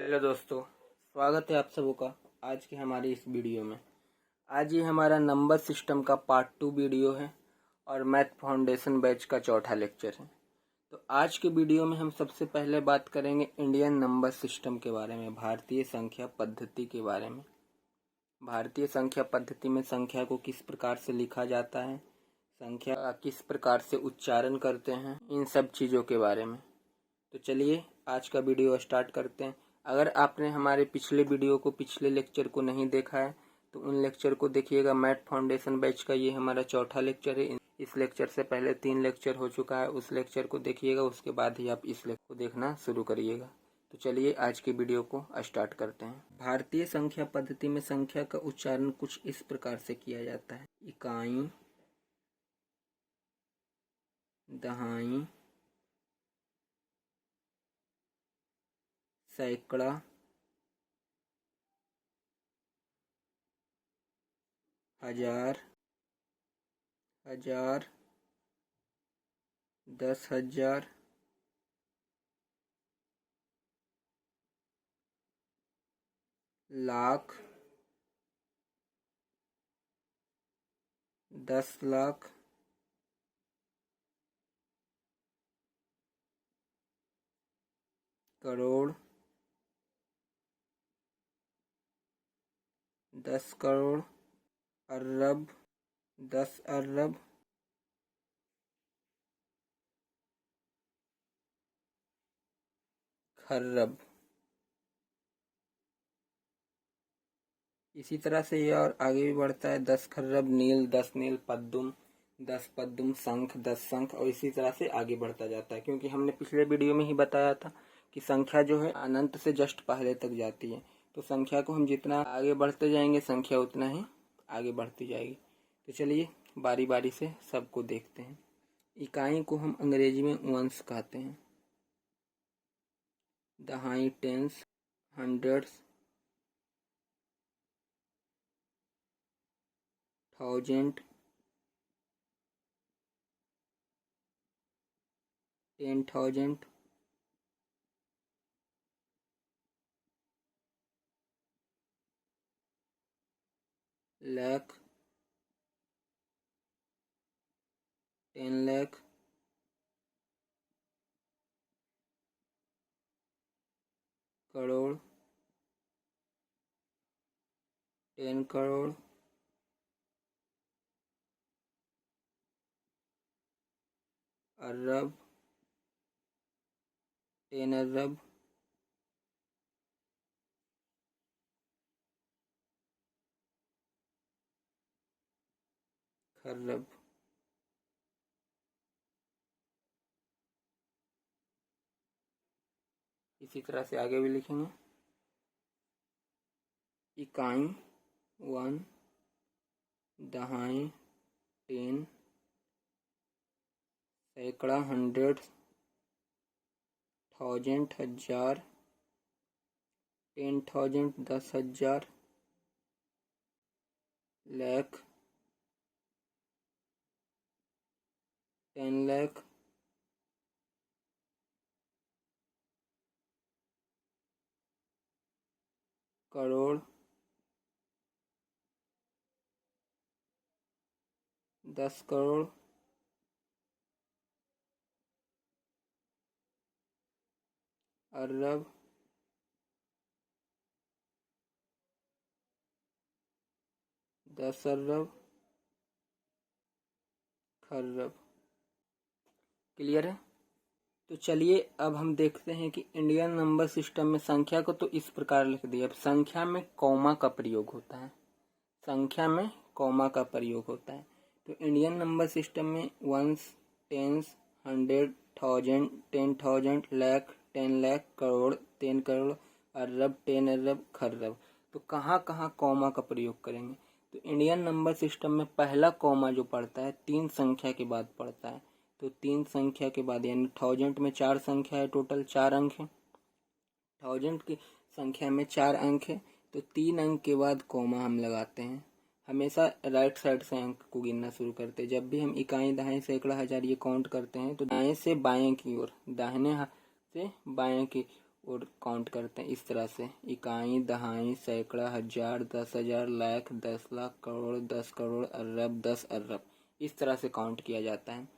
Hello दोस्तों, स्वागत है आप सबों का आज की हमारी इस वीडियो में। आज ये हमारा नंबर सिस्टम का पार्ट 2 वीडियो है और मैथ फाउंडेशन बैच का चौथा लेक्चर है। तो आज के वीडियो में हम सबसे पहले बात करेंगे इंडियन नंबर सिस्टम के बारे में, भारतीय संख्या पद्धति के बारे में। भारतीय संख्या पद्धति में संख्या को किस प्रकार से लिखा जाता है, संख्या का किस प्रकार से उच्चारण करते हैं, इन सब चीज़ों के बारे में। तो चलिए आज का वीडियो स्टार्ट करते हैं। अगर आपने हमारे पिछले लेक्चर को नहीं देखा है तो उन लेक्चर को देखिएगा। मैथ फाउंडेशन बैच का ये हमारा चौथा लेक्चर है। इस लेक्चर से पहले 3 लेक्चर हो चुका है, उस लेक्चर को देखिएगा, उसके बाद ही आप इस लेक्चर को देखना शुरू करिएगा। तो चलिए आज के वीडियो को स्टार्ट करते हैं। भारतीय संख्या पद्धति में संख्या का उच्चारण कुछ इस प्रकार से किया जाता है: इकाई, दहाई, सैकड़ा, हजार, 10,000, लाख, 10 लाख, करोड़, 10 करोड़, अरब, 10 अरब, खर्रब। इसी तरह से ये और आगे भी बढ़ता है: 10 खर्रब नील, 10 नील पद्दुम, 10 पद्दुम शंख, 10 शंख, और इसी तरह से आगे बढ़ता जाता है। क्योंकि हमने पिछले वीडियो में ही बताया था कि संख्या जो है अनंत से जस्ट पहले तक जाती है। तो संख्या को हम जितना आगे बढ़ते जाएंगे संख्या उतना ही आगे बढ़ती जाएगी। तो चलिए बारी बारी से सबको देखते हैं। इकाई को हम अंग्रेजी में वंस कहते हैं। दहाई tens, hundreds, thousand, 10,000, lakh, 10 lakh, crore, 10 crore, अरब, 10 अरब, खर्रब। इसी तरह से आगे भी लिखेंगे। इकाई 1, दहाई 10, सैकड़ा हंड्रेड, थाउजेंड हजार, 10,000 10,000, लाख 10 लाख, करोड़ 10 करोड़, अरब 10 अरब, खर्रब। क्लियर है? तो चलिए अब हम देखते हैं कि इंडियन नंबर सिस्टम में संख्या को तो इस प्रकार लिख दिया। अब संख्या में कॉमा का प्रयोग होता है। संख्या में कॉमा का प्रयोग होता है। तो इंडियन नंबर सिस्टम में ones, tens, hundred, thousand, 10,000, lakh, 10 lakh, crore, 10 crore, अरब, 10 अरब, खर्रब। तो कहाँ कहाँ कॉमा का प्रयोग करेंगे? तो इंडियन नंबर सिस्टम में पहला कॉमा जो पड़ता है 3 संख्या के बाद पड़ता है। तो 3 संख्या के बाद, यानी 1000 में 4 संख्या है, टोटल 4 अंक है। 1000 की संख्या में 4 अंक है, तो 3 अंक के बाद कॉमा हम लगाते हैं। हमेशा राइट साइड से अंक को गिनना शुरू करते हैं। जब भी हम इकाई, दहाई, सैकड़ा, हजार ये काउंट करते हैं तो दाएं से बाएं की ओर, दाहिने हाथ से बाएं की और काउंट करते हैं इस तरह से, इकाई, दहाई, सैकड़ा, हजार, 10,000, लाख, 10 लाख, करोड़, 10 करोड़, अरब, 10 अरब, इस तरह से काउंट किया जाता है।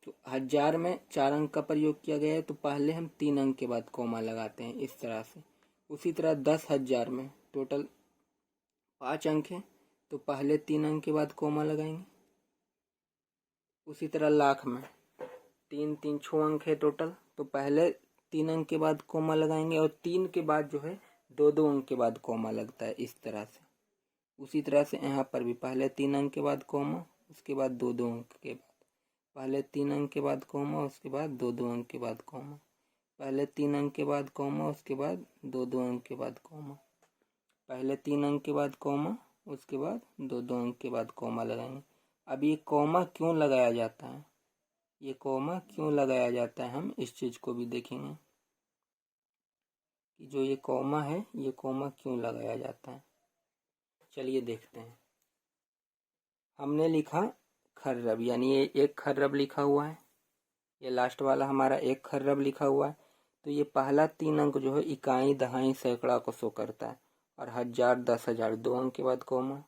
तो हजार में 4 अंक का प्रयोग किया गया है, तो पहले हम 3 अंक के बाद कॉमा लगाते हैं इस तरह से। उसी तरह 10,000 में टोटल 5 अंक है, तो पहले 3 अंक के बाद कॉमा लगाएंगे। उसी तरह लाख में 6 अंक है टोटल, तो पहले 3 अंक के बाद कॉमा लगाएंगे और 3 के बाद जो है 2 अंक के बाद कॉमा लगता है इस तरह से। उसी तरह से यहाँ पर भी पहले 3 अंक के बाद कॉमा, उसके बाद 2 अंक के बाद, पहले 3 अंक के बाद कॉमा, उसके बाद 2 अंक के बाद कॉमा, पहले 3 अंक के बाद कॉमा, उसके बाद 2 अंक के बाद कॉमा, पहले 3 अंक के बाद कॉमा, उसके बाद 2 अंक के बाद कॉमा लगाएंगे। अब ये कॉमा क्यों लगाया जाता है, ये कॉमा क्यों लगाया जाता है, हम इस चीज़ को भी देखेंगे कि जो ये कॉमा है, ये कॉमा क्यों लगाया जाता है। चलिए देखते हैं। हमने लिखा खर्रब, यानी ये 1 खर्रब लिखा हुआ है, ये लास्ट वाला हमारा 1 खर्रब लिखा हुआ है। तो ये पहला 3 अंक जो है इकाई, दहाई, सैकड़ा को शो करता है, और हजार, 10,000 2 अंक के बाद कॉमा,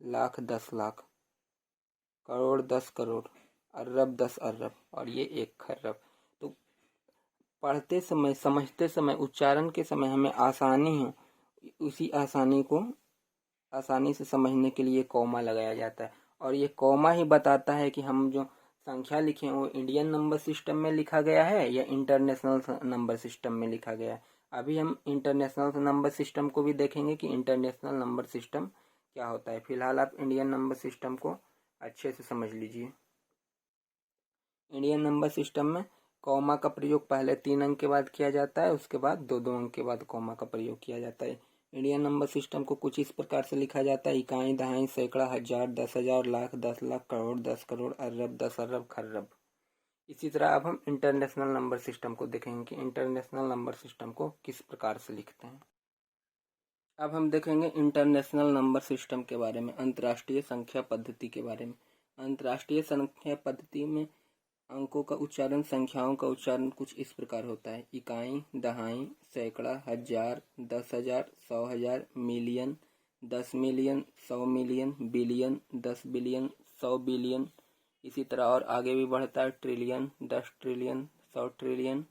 लाख, 10 लाख, करोड़, 10 करोड़, अरब, 10 अरब, और ये 1 खर्रब। तो पढ़ते समय, समझते समय, उच्चारण के समय हमें आसानी हो, उसी आसानी से समझने के लिए कॉमा लगाया जाता है। और ये कॉमा ही बताता है कि हम जो संख्या लिखे वो इंडियन नंबर सिस्टम में लिखा गया है या इंटरनेशनल नंबर सिस्टम में लिखा गया है। अभी हम इंटरनेशनल नंबर सिस्टम को भी देखेंगे कि इंटरनेशनल नंबर सिस्टम क्या होता है। फिलहाल आप इंडियन नंबर सिस्टम को अच्छे से समझ लीजिए। इंडियन नंबर सिस्टम में कॉमा का प्रयोग पहले 3 अंक के बाद किया जाता है, उसके बाद 2 अंक के बाद कॉमा का प्रयोग किया जाता है। इंडियन नंबर सिस्टम को कुछ इस प्रकार से लिखा जाता है, इकाई, दहाई, सैकड़ा, हजार, 10,000, लाख, 10 लाख, करोड़, 10 करोड़, अरब, 10 अरब, खर्रब। इसी तरह अब हम इंटरनेशनल नंबर सिस्टम को देखेंगे कि इंटरनेशनल नंबर सिस्टम को किस प्रकार से लिखते हैं। अब हम देखेंगे इंटरनेशनल नंबर सिस्टम के बारे में, अंतर्राष्ट्रीय संख्या पद्धति के बारे में। अंतर्राष्ट्रीय संख्या पद्धति में अंकों का उच्चारण, संख्याओं का उच्चारण कुछ इस प्रकार होता है, इकाई, दहाई, सैकड़ा, हजार, 10,000, 100,000, million, 10 million, 100 million, billion, 10 billion, 100 billion. इसी तरह और आगे भी बढ़ता है, ट्रिलियन, 10 ट्रिलियन, 100 ट्रिलियन।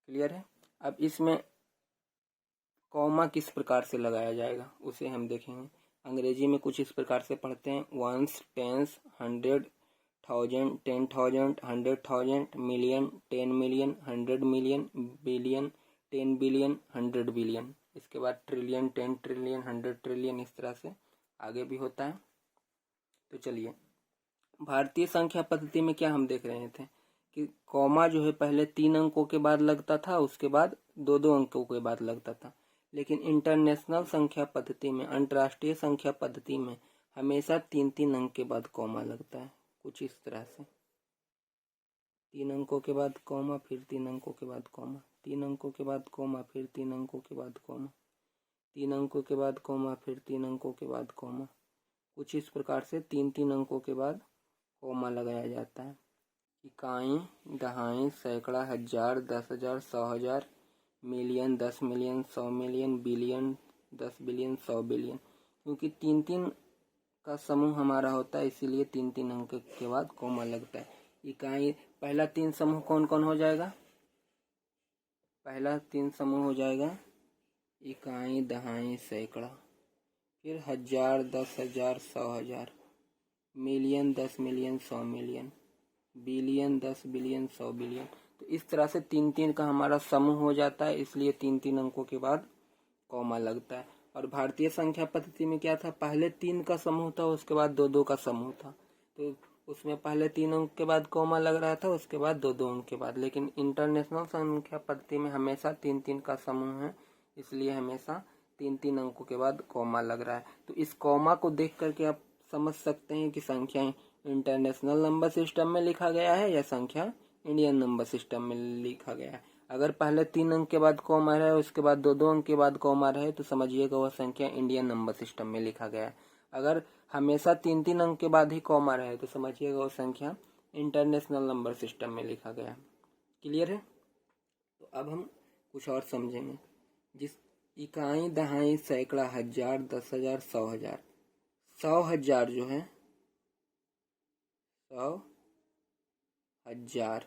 क्लियर है। अब इसमें कॉमा किस प्रकार से लगाया जाएगा उसे हम देखेंगे। अंग्रेजी में कुछ इस प्रकार से पढ़ते हैं, ones, tens, 100, 1000, 10,000, 100,000, million, 10 million, 100 million, billion, 10 billion, 100 billion. इसके बाद ट्रिलियन, 10 ट्रिलियन, 100 ट्रिलियन, इस तरह से आगे भी होता है। तो चलिए, भारतीय संख्या पद्धति में क्या हम देख रहे थे कि कॉमा जो है पहले 3 अंकों के बाद लगता था, उसके बाद 2 अंकों के बाद लगता था। लेकिन इंटरनेशनल संख्या पद्धति में, अंतर्राष्ट्रीय संख्या पद्धति में हमेशा 3 अंक के बाद कॉमा लगता है, कुछ इस तरह से। 3 अंकों के बाद कॉमा, फिर 3 अंकों के बाद कॉमा, 3 अंकों के बाद कॉमा, फिर 3 अंकों के बाद कॉमा, 3 अंकों के बाद कॉमा, फिर 3 अंकों के बाद कॉमा। कुछ इस प्रकार से 3 अंकों के बाद कॉमा लगाया जाता है। इकाई, दहाई, सैकड़ा, हजार, 10,000, 100,000, million, 10 million, 100 million, billion, 10 billion, 100 billion. क्योंकि 3 का समूह हमारा होता है, इसीलिए 3 अंक के बाद कॉमा लगता है। इकाई, पहला 3 समूह कौन कौन हो जाएगा, पहला 3 समूह हो जाएगा इकाई, दहाई, सैकड़ा, फिर हजार, 10,000, 100,000, million, 10 million, 100 million, billion, 10 billion, 100 billion. तो इस तरह से 3 का हमारा समूह हो जाता है, इसलिए 3 अंकों के बाद कॉमा लगता है। और भारतीय संख्या पद्धति में क्या था, पहले 3 का समूह था, उसके बाद 2 का समूह था। तो उसमें पहले 3 अंक के बाद कॉमा लग रहा था, उसके बाद 2 अंक के बाद। लेकिन इंटरनेशनल संख्या पद्धति में हमेशा 3 का समूह है, इसलिए हमेशा 3 अंकों के बाद कॉमा लग रहा है। तो इस कॉमा को देख करके आप समझ सकते हैं कि संख्या इंटरनेशनल नंबर सिस्टम में लिखा गया है या संख्या इंडियन नंबर सिस्टम में लिखा गया है। अगर पहले 3 अंक के बाद कॉमा रहे, उसके बाद 2 अंक के बाद कॉमा रहे, तो समझिएगा वह संख्या इंडियन नंबर सिस्टम में लिखा गया है। अगर हमेशा 3 अंक के बाद ही कॉमा रहे, तो समझिएगा वह संख्या इंटरनेशनल नंबर सिस्टम में लिखा गया है। क्लियर है। तो अब हम कुछ और समझेंगे। जिस इकाई, दहाई, सैकड़ा, हजार, 10,000, 100,000। 100,000 जो है 100,000,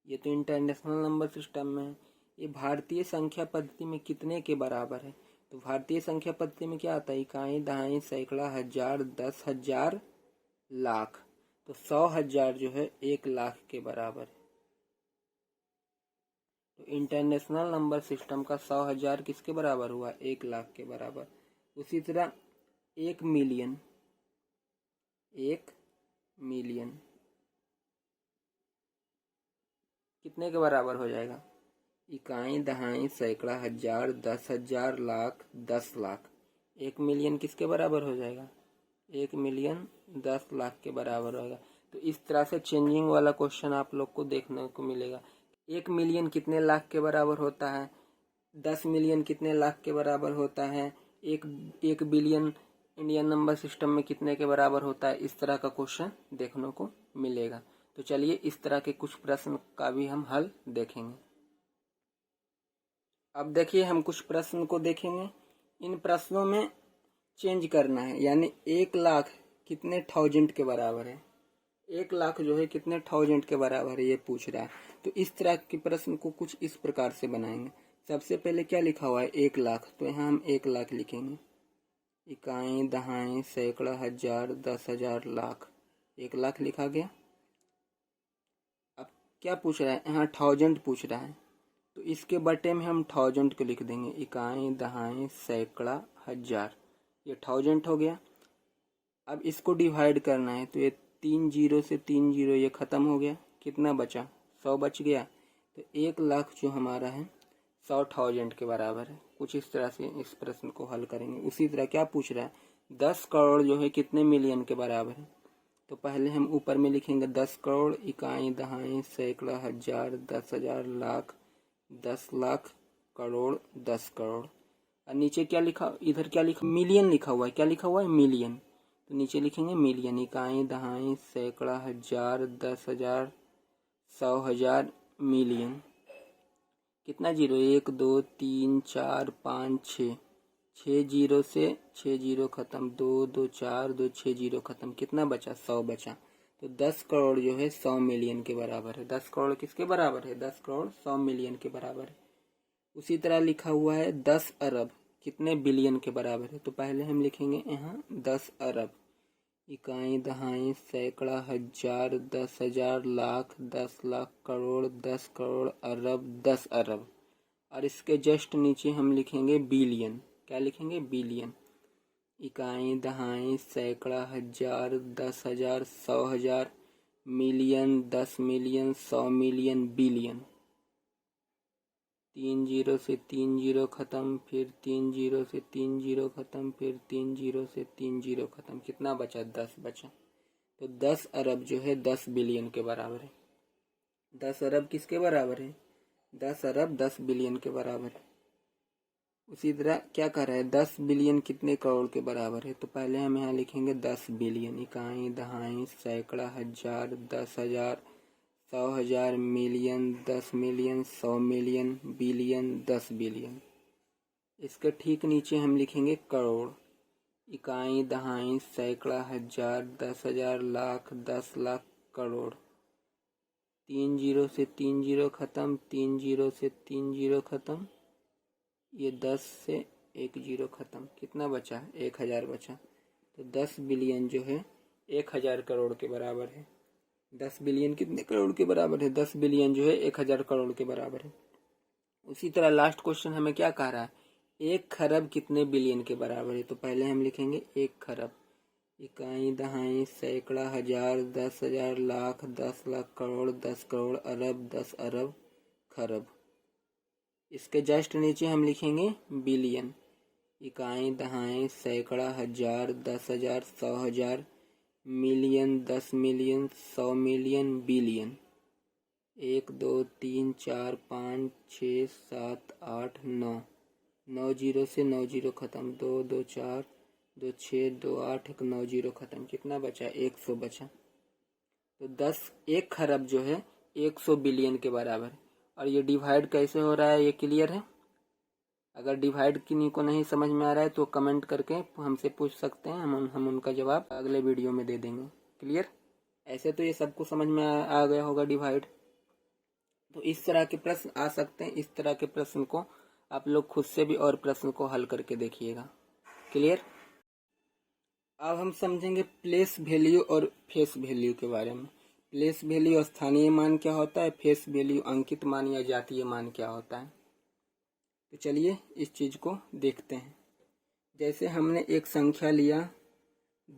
ये तो इंटरनेशनल नंबर सिस्टम में है। ये भारतीय संख्या पद्धति में कितने के बराबर है? तो भारतीय संख्या पद्धति में क्या आता है? इकाई, दहाई, सैकड़ा, हजार, 10,000, लाख। तो 100,000 जो है 1,00,000 के बराबर है। तो इंटरनेशनल नंबर सिस्टम का 100,000 किसके बराबर हुआ? 1,00,000 के बराबर। उसी तरह 1 मिलियन, 1 मिलियन कितने के बराबर हो जाएगा? इकाई, दहाई, सैकड़ा, हजार, 10,000, लाख, 10,00,000। 1 मिलियन किसके बराबर हो जाएगा? 1 मिलियन 10,00,000 के बराबर होगा। तो इस तरह से चेंजिंग वाला क्वेश्चन आप लोग को देखने को मिलेगा। 1 मिलियन कितने लाख के बराबर होता है? 10 मिलियन कितने लाख के बराबर होता है? एक बिलियन इंडियन नंबर सिस्टम में कितने के बराबर होता है? इस तरह का क्वेश्चन देखने को मिलेगा। तो चलिए इस तरह के कुछ प्रश्न का भी हम हल देखेंगे। अब देखिए हम कुछ प्रश्न को देखेंगे। इन प्रश्नों में चेंज करना है, यानी 1,00,000 कितने थाउजेंड के बराबर है? 1,00,000 जो है कितने थाउजेंड के बराबर है, ये पूछ रहा है। तो इस तरह के प्रश्न को कुछ इस प्रकार से बनाएंगे। सबसे पहले क्या लिखा हुआ है? 1,00,000। तो यहाँ हम 1,00,000 लिखेंगे। इकाई, दहाई, सैकड़ा, हजार, 10,000, लाख। 1,00,000 लिखा गया। अब क्या पूछ रहा है? यहाँ थाउजेंड पूछ रहा है, तो इसके बटे में हम थाउजेंड को लिख देंगे। इकाई, दहाई, सैकड़ा, हजार, ये थाउजेंड हो गया। अब इसको डिवाइड करना है, तो ये 3 जीरो से 3 जीरो ये खत्म हो गया। कितना बचा? 100 बच गया। तो 1,00,000 जो हमारा है 100,000 के बराबर है। कुछ इस तरह से इस प्रश्न को हल करेंगे। उसी तरह क्या पूछ रहा है? 10 करोड़ जो है कितने मिलियन के बराबर है? तो पहले हम ऊपर में लिखेंगे 10 करोड़, इकाई, दहाई, सैकड़ा, हजार, 10,000, लाख, 10,00,000, करोड़, 10 करोड़। और नीचे क्या लिखा? इधर क्या लिखा? मिलियन लिखा हुआ है। क्या लिखा हुआ है? मिलियन। तो नीचे लिखेंगे मिलियन। इकाई, दहाई, सैकड़ा, हजार, 10,000, 100,000, मिलियन। कितना जीरो? 1 2 3 4 5 6, 6 जीरो से 6 जीरो खत्म, 2 2 4, 2 6 जीरो खत्म। कितना बचा? 100 बचा। तो 10 करोड़ जो है 100 मिलियन के बराबर है। 10 करोड़ किसके बराबर है? 10 करोड़ 100 मिलियन के बराबर है। उसी तरह लिखा हुआ है 10 अरब कितने बिलियन के बराबर है? तो पहले हम लिखेंगे यहाँ 10 अरब। इकाई, दहाई, सैकड़ा, हजार, 10,000, लाख, 10,00,000, करोड़, 10 करोड़, अरब, 10 अरब। और इसके जस्ट नीचे हम लिखेंगे बिलियन। क्या लिखेंगे? बिलियन। इकाई, दहाई, सैकड़ा, हजार, 10,000, 100,000, million, 10 million, 100 million, billion. 3 zero से 3 जीरो खत्म, फिर 3 जीरो से 3 जीरो खत्म, फिर 3 जीरो से 3 जीरो खत्म। कितना बचा? 10 बचा। तो 10 अरब जो है 10 बिलियन के बराबर है। 10 अरब किसके बराबर है? 10 अरब 10 बिलियन के बराबर है। उसी तरह क्या कर रहा है? 10 बिलियन कितने करोड़ के बराबर है? तो पहले हम यहाँ लिखेंगे 10 बिलियन। इकाई, दहाई, सैकड़ा, हजार, 10,000, 100,000, million, 10 million, 100 million, billion, 10 billion. इसके ठीक नीचे हम लिखेंगे करोड़। इकाई, दहाई, सैकड़ा, हजार, 10,000, लाख, 10,00,000, करोड़। 3 जीरो से 3 जीरो खत्म, 3 जीरो से 3 जीरो खत्म, ये 10 से 1 जीरो खत्म। कितना बचा? 1,000 बचा। तो 10 बिलियन जो है 1,000 करोड़ के बराबर है। 10 बिलियन कितने करोड़ के बराबर है? 10 बिलियन जो है 1,000 करोड़ के बराबर है। उसी तरह लास्ट क्वेश्चन हमें क्या कह रहा है? 1 खरब कितने बिलियन के बराबर है? तो पहले हम लिखेंगे 1 खरब। इकाई, दहाई, सैकड़ा, हजार, 10,000, लाख, 10,00,000, करोड़, 10 करोड़, अरब, 10 अरब, खरब। इसके जस्ट नीचे हम लिखेंगे बिलियन। इकाई, दहाई, सैकड़ा, हजार, 10,000, 100,000, million, 10 million, 100 million, billion. 1 2 3 4 5 6 7 8 9, 9 zero से 9 जीरो खत्म, 2 2 4, 2 6, 2 8, 9 जीरो खत्म। कितना बचा? 100 बचा। तो 1 खरब जो है 100 बिलियन के बराबर। और ये डिवाइड कैसे हो रहा है ये क्लियर है। अगर डिवाइड किन्हीं को नहीं समझ में आ रहा है तो कमेंट करके हमसे पूछ सकते हैं, हम उनका जवाब अगले वीडियो में दे देंगे। क्लियर। ऐसे तो ये सबको समझ में आ गया होगा डिवाइड। तो इस तरह के प्रश्न आ सकते हैं, इस तरह के प्रश्न को आप लोग खुद से भी और प्रश्न को हल करके देखिएगा। क्लियर। अब हम समझेंगे प्लेस वैल्यू और फेस वैल्यू के बारे में। प्लेस वैल्यू स्थानीय मान क्या होता है, फेस वैल्यू अंकित मान या जातीय मान क्या होता है। तो चलिए इस चीज को देखते हैं। जैसे हमने एक संख्या लिया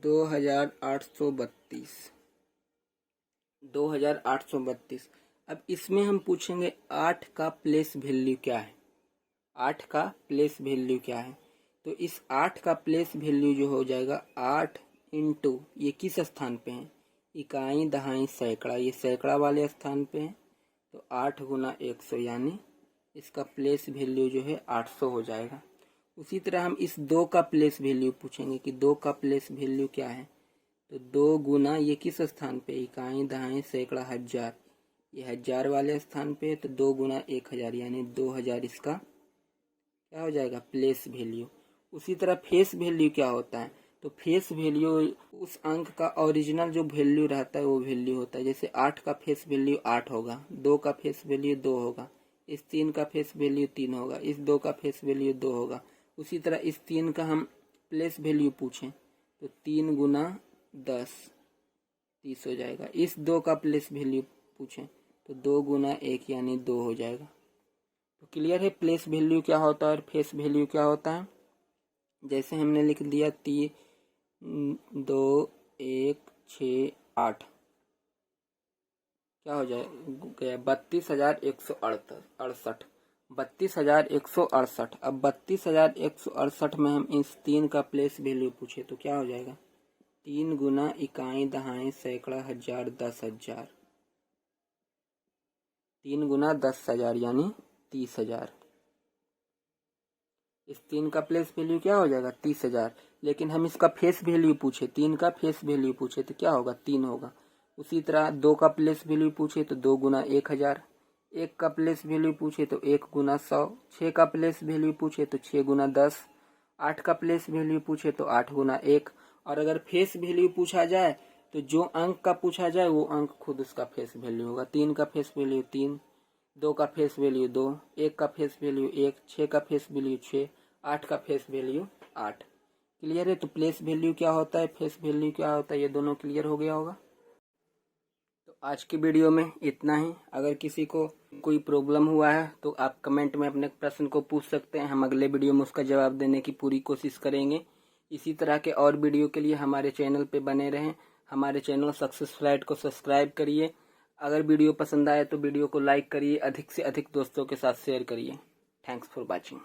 2832। अब इसमें हम पूछेंगे 8 का प्लेस वैल्यू क्या है। 8 का प्लेस वैल्यू क्या है। तो इस 8 का प्लेस वैल्यू जो हो जाएगा 8 इंटू ये किस स्थान पे है, इकाई दहाई सैकड़ा, ये सैकड़ा वाले स्थान पे है। तो 8 गुना 100 यानी इसका प्लेस वैल्यू जो है 800 हो जाएगा। उसी तरह हम इस 2 का प्लेस वैल्यू पूछेंगे कि 2 का प्लेस वैल्यू क्या है। तो 2 गुना ये किस स्थान पे, इकाई दहाई सैकड़ा हजार, ये हजार वाले स्थान पे है। तो 2 गुना 1000 यानी 2000 इसका क्या हो जाएगा, प्लेस वैल्यू। उसी तरह फेस वैल्यू क्या होता है। तो फेस वैल्यू उस अंक का ओरिजिनल जो वैल्यू रहता है वो वैल्यू होता है। जैसे 8 का फेस वैल्यू 8 होगा, 2 का फेस वैल्यू 2 होगा, इस 3 का फेस वैल्यू 3 होगा, इस 2 का फेस वैल्यू 2 होगा। उसी तरह इस 3 का हम प्लेस वैल्यू पूछें तो 3 गुना 10 30 हो जाएगा। इस 2 का प्लेस वैल्यू पूछें तो 2 गुना 1 यानी 2 हो जाएगा। तो क्लियर है प्लेस वैल्यू क्या होता है और फेस वैल्यू क्या होता है। जैसे हमने लिख दिया 3 2 1 6 8 क्या हो जाएगा 32,168। 32,168। अब 32,168 में हम इस 3 का प्लेस वैल्यू पूछे तो क्या हो जाएगा, 3 गुना इकाई दहाई सैकड़ा हजार 10,000, 3 गुना 10,000 यानी 30,000। इस 3 का प्लेस वैल्यू क्या हो जाएगा 30,000। लेकिन हम इसका फेस वैल्यू पूछे, 3 का फेस वैल्यू पूछे तो क्या होगा 3 होगा। उसी तरह 2 का प्लेस वैल्यू पूछे तो 2 गुना 1000, 1 का प्लेस वैल्यू पूछे तो 1 गुना 100, 6 का प्लेस वैल्यू पूछे तो 6 गुना 10, 8 का प्लेस वैल्यू पूछे तो 8 गुना 1। और अगर फेस वैल्यू पूछा जाए तो जो अंक का पूछा जाए वो अंक खुद उसका फेस वैल्यू होगा। 3 का फेस वैल्यू 3, 2 का फेस वैल्यू 2, 1 का फेस वैल्यू 1, 6 का फेस वैल्यू 6, 8 का फेस वैल्यू 8। क्लियर है। तो प्लेस वैल्यू क्या होता है, फेस वैल्यू क्या होता है, ये दोनों क्लियर हो गया होगा। तो आज की वीडियो में इतना ही। अगर किसी को कोई प्रॉब्लम हुआ है तो आप कमेंट में अपने प्रश्न को पूछ सकते हैं, हम अगले वीडियो में उसका जवाब देने की पूरी कोशिश करेंगे। इसी तरह के और वीडियो के लिए हमारे चैनल पे बने रहें। हमारे चैनल सक्सेस फ्लाइट को सब्सक्राइब करिए। अगर वीडियो पसंद आए तो वीडियो को लाइक करिए, अधिक से अधिक दोस्तों के साथ शेयर करिए। Thanks for watching.